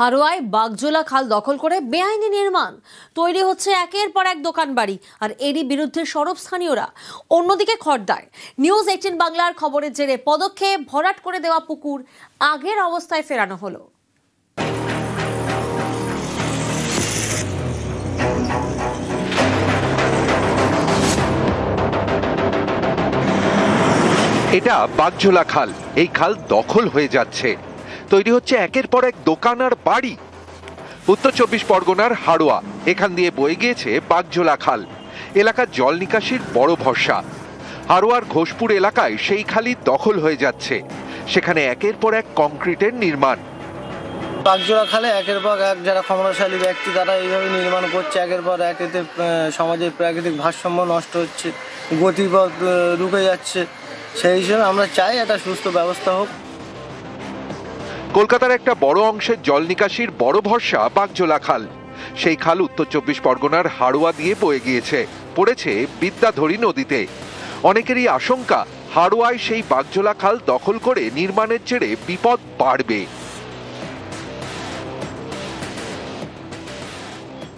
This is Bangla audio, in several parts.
হারোয়ায় বাগজোলা খাল দখল করে বেআইনি নির্মাণ তৈরি হচ্ছে একের পর এক দোকান বাড়ি, আর এরই বিরুদ্ধে সরব স্থানীয়রা। অন্যদিকে খড়দায় নিউজ 18 বাংলার খবরের জেরে পদক্ষেপ, ভরাট করে দেওয়া পুকুর আগের অবস্থায় ফেরানো হলো। এটা বাগজোলা খাল। এই খাল দখল হয়ে যাচ্ছে, তৈরি হচ্ছে একের পর এক দোকান আর বাড়ি। উত্তর 24 পরগনার হাড়োয়া, এখান দিয়ে বয়ে গিয়েছে বাগজোলা খাল। এলাকার জল নিকাশির বড় ভরসা। হাড়োয়ার ঘোষপুর এলাকায় সেই খালই দখল হয়ে যাচ্ছে। সেখানে একের পর এক কংক্রিটের নির্মাণ। বাগজোলা খালে একের পর এক যারা ক্ষমতাশালী ব্যক্তি তারা এইভাবে নির্মাণ করছে একের পর এক। এতে সমাজের প্রাকৃতিক ভারসাম্য নষ্ট হচ্ছে, গতিপথ রুকে যাচ্ছে। সেই হিসেবে আমরা চাই একটা সুস্থ ব্যবস্থা হোক। কলকাতার একটা বড় অংশের জল নিকাশির বড় ভরসা বাগজোলা খাল। সেই খাল উত্তর 24 পরগনার হাড়োয়া দিয়ে বয়ে গিয়েছে, পড়েছে বিদ্যাধরী নদীতে। অনেকেরই আশঙ্কা হাড়োয়ায় সেই বাগজোলা খাল দখল করে নির্মাণের জেরে বিপদ বাড়বে।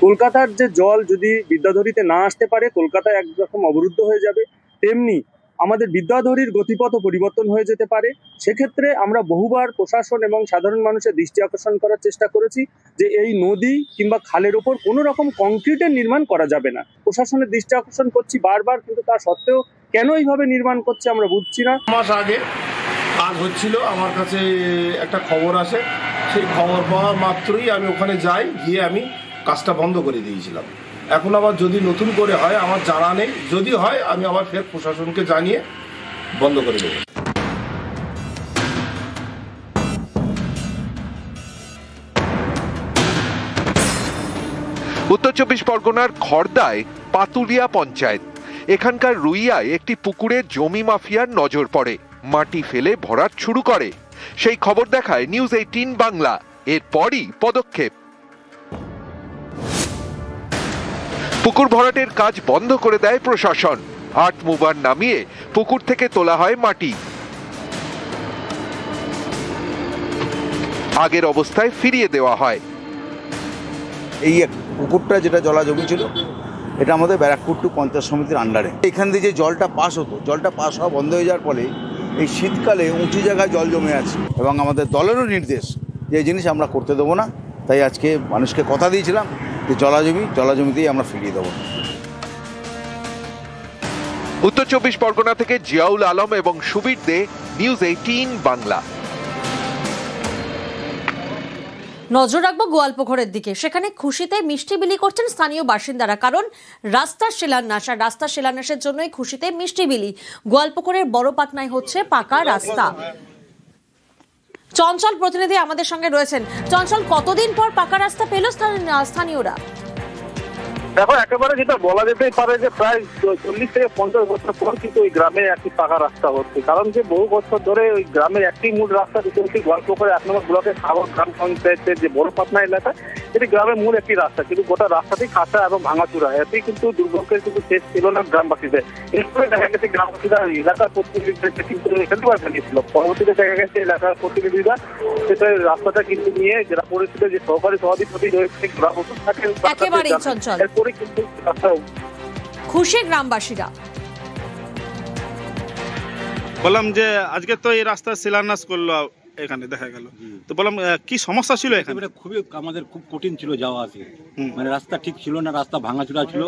কলকাতার যে জল যদি বিদ্যাধরীতে না আসতে পারে, কলকাতায় একরকম অবরুদ্ধ হয়ে যাবে। তেমনি আমাদের বিদ্যাধরীর গতিপথ পরিবর্তন হয়ে যেতে পারে। সেক্ষেত্রে আমরা বহুবার প্রশাসন এবং সাধারণ মানুষের দৃষ্টি আকর্ষণ করার চেষ্টা করেছি যে এই নদী কিংবা খালের ওপর কোনো রকম কংক্রিটের নির্মাণ করা যাবে না। প্রশাসনের দৃষ্টি আকর্ষণ করছি বারবার, কিন্তু তা সত্ত্বেও কেন এইভাবে নির্মাণ করছে আমরা বুঝছি না। মাস আগে কাজ হচ্ছিল, আমার কাছে একটা খবর আসে। সেই খবর পাওয়া মাত্রই আমি ওখানে যাই, গিয়ে আমি কাজটা বন্ধ করে দিয়েছিলাম। এখন আবার যদি নতুন করে হয় আমার জানা নেই, যদি হয় আমি আবার ফের প্রশাসনকে জানিয়ে বন্ধ করে দেব। উত্তর 24 পরগনার খড়দায় পাতুলিয়া পঞ্চায়েত। এখানকার রুইয়ায় একটি পুকুরে জমি মাফিয়ার নজর পড়ে, মাটি ফেলে ভরাট শুরু করে। সেই খবর দেখায় নিউজ 18 বাংলা। এরপরই পদক্ষেপ। পুকুর ভরাটের কাজ বন্ধ করে দেয় প্রশাসন। আর্ট মুভার নামিয়ে পুকুর থেকে তোলা হয় মাটি। আগের অবস্থায় ফিরিয়ে দেওয়া হয়। এই পুকুরটা যেটা জলা জমি ছিল, এটা আমাদের ব্যারাকপুর টু পঞ্চায়েত সমিতির আন্ডারে। এখান দিয়ে যে জলটা পাস হতো, জলটা পাস হওয়া বন্ধ হয়ে যাওয়ার ফলে এই শীতকালে উঁচু জায়গায় জল জমে আছে, এবং আমাদের দলেরও নির্দেশ যে এই জিনিস আমরা করতে দেবো না। তাই আজকে মানুষকে কথা দিয়েছিলাম যে জলাজমিতেই আমরা ফিরিয়ে দেবো। উত্তর 24 পরগনা থেকে জিয়াউল আলম এবং সুবীর দে, নিউজ 18 বাংলা। নজর রাখবো গোয়ালপুকুরের দিকে। সেখানে খুশিতে মিষ্টি বিলি করছেন স্থানীয় বাসিন্দারা, কারণ রাস্তার শিলান্যাস, আর রাস্তার শিলান্যাসের জন্যই খুশিতে মিষ্টি বিলি। গোয়ালপুকুরের বড় পাটনায় হচ্ছে পাকা রাস্তা। চঞ্চল প্রতিনিধি আমাদের সঙ্গে রয়েছেন। চঞ্চল, কতদিন পর পাকা রাস্তা পেল স্থানীয়রা? দেখো, একেবারে যেটা বলা যেতেই পারে যে প্রায় 40 থেকে 50 বছর পর কিন্তু ওই গ্রামে একটি পাকা রাস্তা হচ্ছে। কারণ যে বহু বছর ধরে ওই গ্রামের একটি মূল রাস্তা রয়েছে গোয়ালপুকুরে 1 নম্বর ব্লকের সাগর গ্রাম পঞ্চায়েতের যে বড় পাটনা এলাকা, এটি গ্রামের মূল একটি রাস্তা, কিন্তু গোটা রাস্তাতেই কাঁচা এবং ভাঙাচুরা। এতেই কিন্তু দুর্ভোগের কিন্তু শেষ ছিল না গ্রামবাসীদের। এরপরে দেখা গেছে গ্রামবাসীরা এলাকার প্রতিনিধিদেরকে কিন্তু এখানে জানিয়েছিল। পরবর্তীতে দেখা গেছে এলাকার প্রতিনিধিরা সেটা রাস্তাটা কিন্তু নিয়ে জেলা পরিষদের যে সহকারী সভাধিপতি রয়েছে গ্রাম থাকে, একেবারেই চঞ্চল খুশি গ্রামবাসীরা। বললাম যে আজকে তো এই রাস্তা শিলান্যাস করলো, এখানে দেখা গেল, তো বললাম কি সমস্যা ছিল এখানে? খুবই আমাদের খুব কঠিন ছিল যাওয়া আসে, মানে রাস্তা ঠিক ছিল না, রাস্তা ভাঙাচোরা ছিল,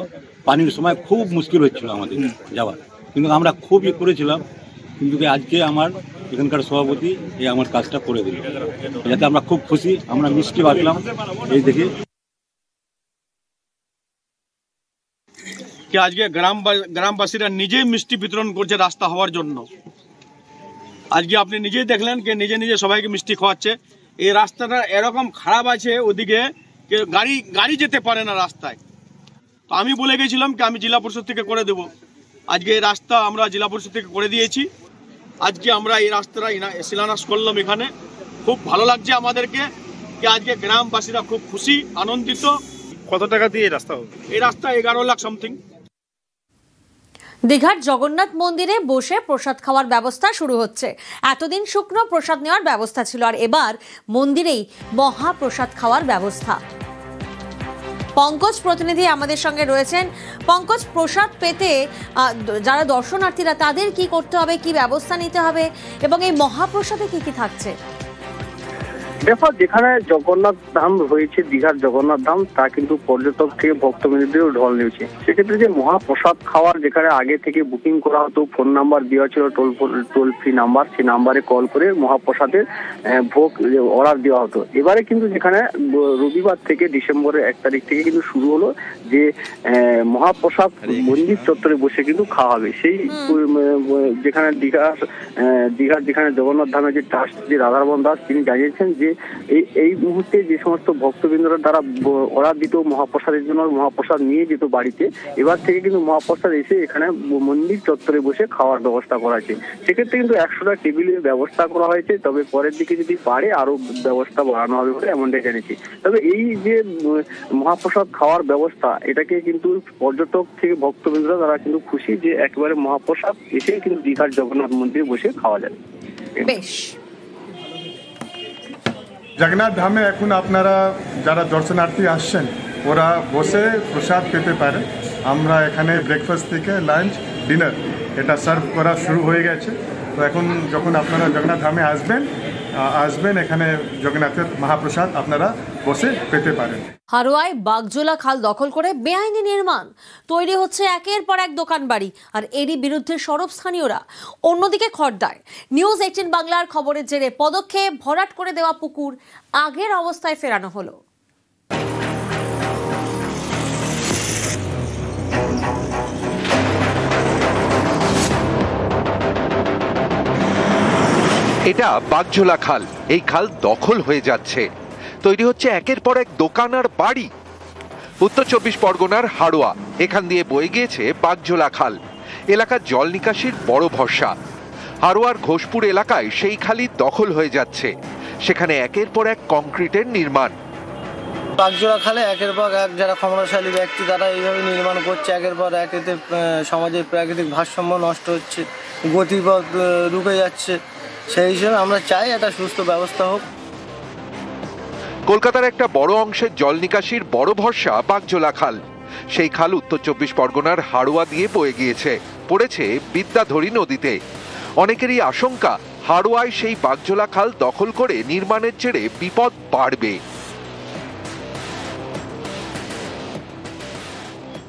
পানির সময় খুব মুশকিল হচ্ছিল আমাদের যাওয়া। কিন্তু আমরা খুব করেছিলাম, কিন্তু আজকে আমার এখানকার সভাপতি এই আমার কাজটা করে দিল, যাতে আমরা খুব খুশি। আমরা মিষ্টি বাঁটলাম এই দেখে। আজকে গ্রামবাসীরা নিজেই মিষ্টি বিতরণ করছে রাস্তা হওয়ার জন্য। আজকে আপনি নিজেই দেখলেন যে নিজে নিজে সবাইকে মিষ্টি খাওয়াচ্ছে। এই রাস্তাটা এরকম খারাপ আছে, ওদিকে গাড়ি যেতে পারে না রাস্তায়। তো আমি বলে গেছিলাম কি আমি জেলা পরিষদ থেকে করে দেব। আজকে এই রাস্তা আমরা জেলা পরিষদ থেকে করে দিয়েছি। আজকে আমরা এই রাস্তাটা শিলান্যাস করলাম এখানে। খুব ভালো লাগছে আমাদেরকে যে আজকে গ্রামবাসীরা খুব খুশি, আনন্দিত। কত টাকা দিয়ে এই রাস্তা হবে? এই রাস্তা 11 লাখ সামথিং। দীঘার জগন্নাথ মন্দিরে বসে প্রসাদ খাওয়ার ব্যবস্থা শুরু হচ্ছে। এতদিন শুকনো প্রসাদ নেওয়ার ব্যবস্থা ছিল, আর এবার মন্দিরেই মহাপ্রসাদ খাওয়ার ব্যবস্থা। পঙ্কজ প্রতিনিধি আমাদের সঙ্গে রয়েছেন। পঙ্কজ, প্রসাদ পেতে যারা দর্শনার্থীরা তাদের কি করতে হবে, কি ব্যবস্থা নিতে হবে এবং এই মহাপ্রসাদে কি কি থাকছে? দেখো, যেখানে জগন্নাথ ধাম রয়েছে, দীঘার জগন্নাথ ধাম, তা কিন্তু পর্যটক থেকে ভক্তবৃন্দদেরও ঢল নিয়েছে। সেক্ষেত্রে যে মহাপ্রসাদ খাওয়ার যেখানে আগে থেকে বুকিং করা হতো, ফোন নাম্বার দেওয়া ছিল, টোল ফ্রি নাম্বার, সেই নাম্বারে কল করে মহাপ্রসাদের ভোগ অর্ডার দেওয়া হতো। এবারে কিন্তু যেখানে রবিবার থেকে ডিসেম্বরের 1 তারিখ থেকে কিন্তু শুরু হলো যে মহাপ্রসাদ মন্দির চত্বরে বসে কিন্তু খাওয়া হবে। সেই যেখানে দীঘার যেখানে জগন্নাথ ধামের যে ট্রাস্ট, যে রাধারমন দাস, তিনি জানিয়েছেন যে এই মুহূর্তে যে সমস্ত ভক্তবৃন্দরা তারা অর্ডার দিত মহাপ্রসাদের জন্য, মহাপ্রসাদ নিয়ে যেত বাড়িতে, এবার থেকে কিন্তু মহাপ্রসাদ এসে এখানে মন্দির চত্বরে বসে খাওয়ার ব্যবস্থা করা হয়েছে। সেক্ষেত্রে কিন্তু 100টা টেবিলের ব্যবস্থা করা হয়েছে, তবে পরের দিকে যদি পারে আরো ব্যবস্থা বাড়ানো হবে বলে এমনটাই জানিয়েছি। তবে এই যে মহাপ্রসাদ খাওয়ার ব্যবস্থা, এটাকে কিন্তু পর্যটক থেকে ভক্তবৃন্দরা তারা কিন্তু খুশি যে একেবারে মহাপ্রসাদ এসে কিন্তু দীঘার জগন্নাথ মন্দিরে বসে খাওয়া যাবে। বেশ। জগন্নাথ ধামে এখন আপনারা যারা দর্শনার্থী আসছেন ওরা বসে প্রসাদ পেতে পারে। আমরা এখানে ব্রেকফাস্ট থেকে লাঞ্চ, ডিনার এটা সার্ভ করা শুরু হয়ে গেছে। তো এখন যখন আপনারা জগন্নাথ ধামে আসবেন এখানে জগন্নাথের মহাপ্রসাদ আপনারা বসে পেতে পারেন। হারোয়ায় বাগজোলা খাল দখল করে বেআইনি নির্মাণ, তৈরি হচ্ছে একের পর এক দোকান বাড়ি, আর এরই বিরুদ্ধে সরব স্থানীয়রা। অন্যদিকে খড়দায় নিউজ 18 বাংলার খবরের জেরে পদক্ষেপ, ভরাট করে দেওয়া পুকুর আগের অবস্থায় ফেরানো হলো। এটা বাগজোলা খাল। এই খাল দখল হয়ে যাচ্ছে, তৈরি হচ্ছে একের পর এক দোকান আর বাড়ি। উত্তর 24 পরগনার হাড়োয়া, এখান দিয়ে বয়ে গিয়েছে বাগজোলা খাল। এলাকার জল নিকাশির বড় ভরসা। হাড়োয়ার ঘোষপুর এলাকায় সেই খালই দখল হয়ে যাচ্ছে, সেখানে একের পর এক কংক্রিটের নির্মাণ। বাগজোলা খালে একের পর এক যারা ক্ষমতাশালী ব্যক্তি তারা এইভাবে নির্মাণ করছে, একের পর এক। এতে সমাজের প্রাকৃতিক ভারসাম্য নষ্ট হচ্ছে, গতিপথ রুকে যাচ্ছে। সেই হিসেবে আমরা চাই একটা সুস্থ ব্যবস্থা হোক। কলকাতার একটা বড় অংশের জল নিকাশির বড় ভরসা বাগজোলা খাল। সেই খাল উত্তর 24 পরগনার হাড়োয়া দিয়ে বয়ে গিয়েছে, পড়েছে বিদ্যাধরী নদীতে। অনেকেরই আশঙ্কা হাড়োয়ায় সেই বাগজোলা খাল দখল করে নির্মাণের জেরে বিপদ বাড়বে।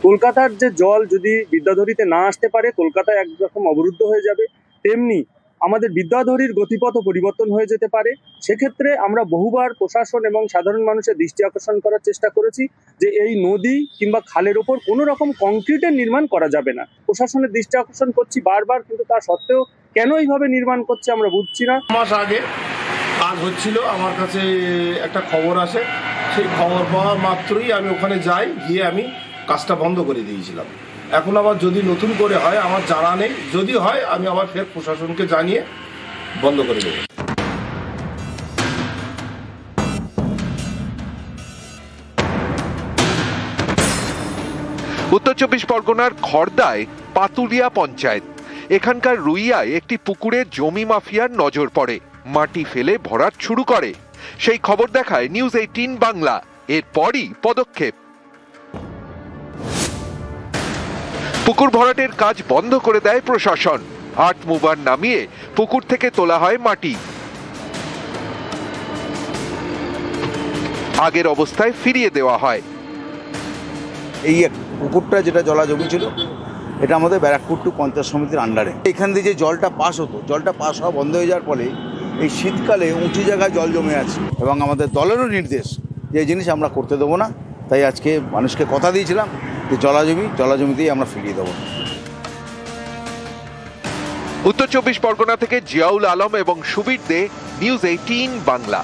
কলকাতার যে জল যদি বিদ্যাধরীতে না আসতে পারে, কলকাতায় একরকম অবরুদ্ধ হয়ে যাবে। তেমনি আমাদের বিদ্যাধরীর গতিপথ পরিবর্তন হয়ে যেতে পারে। সেক্ষেত্রে আমরা বহুবার প্রশাসন এবং সাধারণ মানুষের দৃষ্টি আকর্ষণ করার চেষ্টা করেছি যে এই নদী কিংবা খালের ওপর কোনো রকম কংক্রিটের নির্মাণ করা যাবে না। প্রশাসনের দৃষ্টি আকর্ষণ করছি বারবার, কিন্তু তা সত্ত্বেও কেন এইভাবে নির্মাণ করছে আমরা বুঝছি না। মাস আগে কাজ হচ্ছিল, আমার কাছে একটা খবর আসে। সেই খবর পাওয়া মাত্রই আমি ওখানে যাই, গিয়ে আমি কাজটা বন্ধ করে দিয়েছিলাম। এখন আবার যদি নতুন করে হয় আমার জানা নেই, যদি হয় আমি আবার ফের প্রশাসনকে জানিয়ে বন্ধ করে দেব। উত্তর 24 পরগনার খড়দায় পাতুলিয়া পঞ্চায়েত, এখানকার রুইয়ায় একটি পুকুরে জমি মাফিয়ার নজর পড়ে, মাটি ফেলে ভরাট শুরু করে। সেই খবর দেখায় নিউজ 18 বাংলা। এরপরই পদক্ষেপ। পুকুর ভরাটের কাজ বন্ধ করে দেয় প্রশাসন। আর্ট মুভার নামিয়ে পুকুর থেকে তোলা হয় মাটি, আগের অবস্থায় ফিরিয়ে দেওয়া হয়। এই পুকুরটা যেটা জলা জমি ছিল, এটা আমাদের ব্যারাকপুর টু পঞ্চায়েত সমিতির আন্ডারে। এখান দিয়ে যে জলটা পাস হতো, জলটা পাস হওয়া বন্ধ হয়ে যাওয়ার ফলে এই শীতকালে উঁচু জায়গায় জল জমে আছে, এবং আমাদের দলেরও নির্দেশ যে এই জিনিস আমরা করতে দেবো না। তাই আজকে মানুষকে কথা দিয়েছিলাম যে জলাজমিতেই আমরা ফিরিয়ে দেবো। উত্তর 24 পরগনা থেকে জিয়াউল আলম এবং সুবীর দে, নিউজ 18 বাংলা।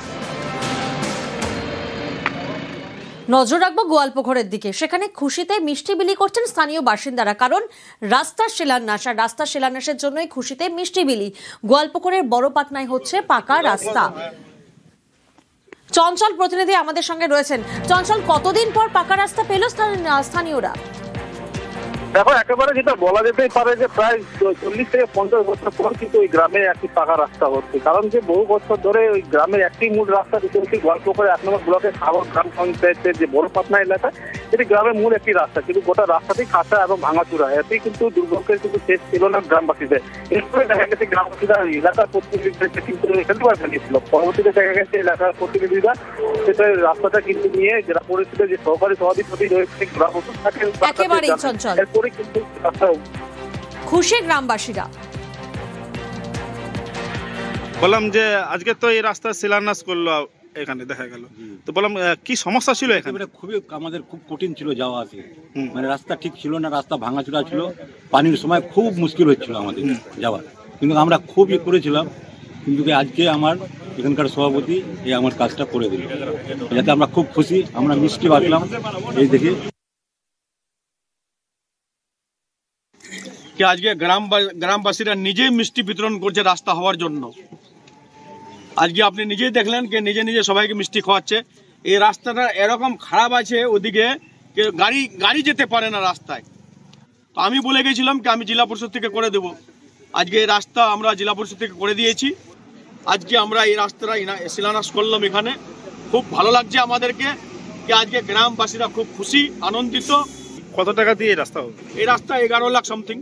নজর রাখবো গোয়ালপুকুরের দিকে। সেখানে খুশিতে মিষ্টি বিলি করছেন স্থানীয় বাসিন্দারা, কারণ রাস্তার শিলান্যাস, আর রাস্তার শিলান্যাসের জন্যই খুশিতে মিষ্টি বিলি। গোয়ালপুকুরের বড় পাটনায় হচ্ছে পাকা রাস্তা। চঞ্চল প্রতিনিধি আমাদের সঙ্গে রয়েছেন। চঞ্চল, কতদিন পর পাকা রাস্তা পেল স্থানীয়রা? দেখো একেবারে যেটা বলা যেতেই পারে যে প্রায় 40 থেকে 50 বছর পর কিন্তু ওই গ্রামে একটি পাকা রাস্তা হচ্ছে, কারণ যে বহু বছর ধরে ওই গ্রামের একটি মূল রাস্তা দুটি গল্প করে 1 নম্বর ব্লকের সাগর গ্রাম পঞ্চায়েতের যে বড় পাটনা এলাকা, এটি গ্রামের মূল একটি রাস্তা, কিন্তু গোটা রাস্তাটি কাঁচা এবং ভাঙাচুরা। এতেই কিন্তু দুর্ভোগের কিন্তু শেষ ছিল না গ্রামবাসীদের। এরপরে দেখা গেছে গ্রামবাসীরা এলাকার প্রতিনিধিদেরকে কিন্তু ফেলবার জানিয়েছিল। পরবর্তীতে দেখা গেছে এলাকার প্রতিনিধিরা সেটা রাস্তাটা কিন্তু নিয়ে জেলা পরিষদের যে সহকারী সভাধিপতি রয়েছে গ্রাম থাকে একেবারেই চঞ্চল। কিন্তু খুশি গ্রামবাসীরা। বললাম যে আজকে তো এই রাস্তা শিলান্যাস করলো এখানে দেখা গেল, তো বললাম কি সমস্যা ছিল এখানে? খুবই আমাদের খুব কঠিন ছিল যাওয়া আসে, মানে রাস্তা ঠিক ছিল না, রাস্তা ভাঙাচোরা ছিল, পানির সময় খুব মুশকিল হচ্ছিল আমাদের যাওয়ার, কিন্তু আমরা খুব করেছিলাম। কিন্তু আজকে আমার এখানকার সভাপতি এই আমার কাজটা করে দিল, যাতে আমরা খুব খুশি, আমরা মিষ্টি বাঁচলাম এই দেখে। আজকে গ্রামবাসীরা নিজেই মিষ্টি বিতরণ করছে রাস্তা হওয়ার জন্য। আজকে আপনি নিজেই দেখলেন যে নিজে নিজে সবাইকে মিষ্টি খাওয়াচ্ছে। এই রাস্তাটা এরকম খারাপ আছে, ওদিকে গাড়ি যেতে পারে না রাস্তায়। তো আমি বলে গেছিলাম কি আমি জেলা পরিষদ থেকে করে দেব। আজকে এই রাস্তা আমরা জেলা পরিষদ থেকে করে দিয়েছি। আজকে আমরা এই রাস্তাটা শিলান্যাস করলাম এখানে। খুব ভালো লাগছে আমাদেরকে যে আজকে গ্রামবাসীরা খুব খুশি, আনন্দিত। কত টাকা দিয়ে এই রাস্তা হবে? এই রাস্তা 11 লাখ সামথিং।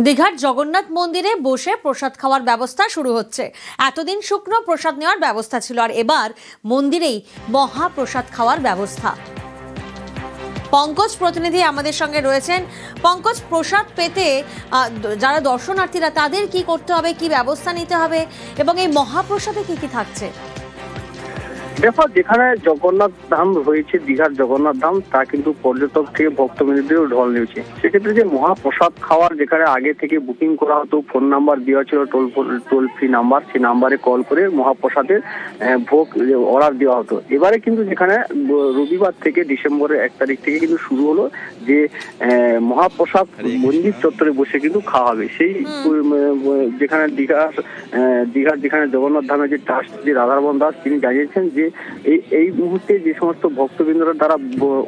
দীঘার জগন্নাথ মন্দিরে বসে প্রসাদ খাওয়ার ব্যবস্থা শুরু হচ্ছে। এতদিন শুকনো প্রসাদ নেওয়ার ব্যবস্থা ছিল, আর এবার মন্দিরেই মহাপ্রসাদ খাওয়ার ব্যবস্থা। পঙ্কজ প্রতিনিধি আমাদের সঙ্গে রয়েছেন। পঙ্কজ, প্রসাদ পেতে যারা দর্শনার্থীরা তাদের কি করতে হবে, কি ব্যবস্থা নিতে হবে, এবং এই মহাপ্রসাদে কি কি থাকছে? দেখো, যেখানে জগন্নাথ ধাম রয়েছে, দীঘার জগন্নাথ ধাম, তা কিন্তু পর্যটক থেকে ভক্তবৃন্দদেরও ঢল নিয়েছে। সেক্ষেত্রে যে মহাপ্রসাদ খাওয়ার যেখানে আগে থেকে বুকিং করা হতো, ফোন নাম্বার দেওয়া ছিল, টোল ফ্রি নাম্বার, সেই নাম্বারে কল করে মহাপ্রসাদের ভোগ অর্ডার দেওয়া হতো। এবারে কিন্তু যেখানে রবিবার থেকে ডিসেম্বরের 1 তারিখ থেকে কিন্তু শুরু হলো যে মহাপ্রসাদ মন্দির চত্বরে বসে কিন্তু খাওয়া হবে। সেই যেখানে দীঘার যেখানে জগন্নাথ ধামের যে ট্রাস্ট যে রাধারমন দাস, তিনি জানিয়েছেন যে এই মুহূর্তে যে সমস্ত ভক্তবৃন্দরা তারা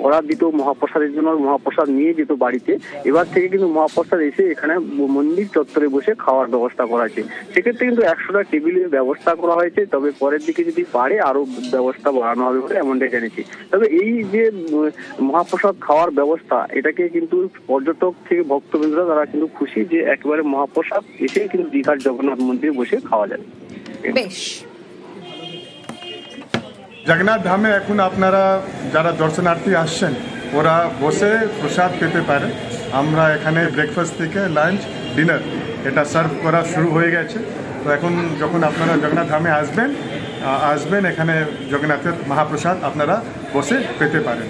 অর্ডার দিত মহাপ্রসাদের জন্য, মহাপ্রসাদ নিয়ে যেত বাড়িতে, এবার থেকে কিন্তু মহাপ্রসাদ এসে এখানে মন্দির চত্বরে বসে খাওয়ার ব্যবস্থা করা হয়েছে। সেক্ষেত্রে কিন্তু 100টা টেবিলের ব্যবস্থা করা হয়েছে, তবে পরের দিকে যদি পারে আরো ব্যবস্থা বাড়ানো হবে বলে এমনটাই জানিয়েছি। তবে এই যে মহাপ্রসাদ খাওয়ার ব্যবস্থা, এটাকে কিন্তু পর্যটক থেকে ভক্তবৃন্দরা তারা কিন্তু খুশি যে একেবারে মহাপ্রসাদ এসে কিন্তু দীঘার জগন্নাথ মন্দিরে বসে খাওয়া যাবে। বেশ। জগন্নাথ ধামে এখন আপনারা যারা দর্শনার্থী আসছেন ওরা বসে প্রসাদ পেতে পারে। আমরা এখানে ব্রেকফাস্ট থেকে লাঞ্চ, ডিনার এটা সার্ভ করা শুরু হয়ে গেছে। তো এখন যখন আপনারা জগন্নাথ ধামে আসবেন এখানে জগন্নাথের মহাপ্রসাদ আপনারা বসে পেতে পারেন।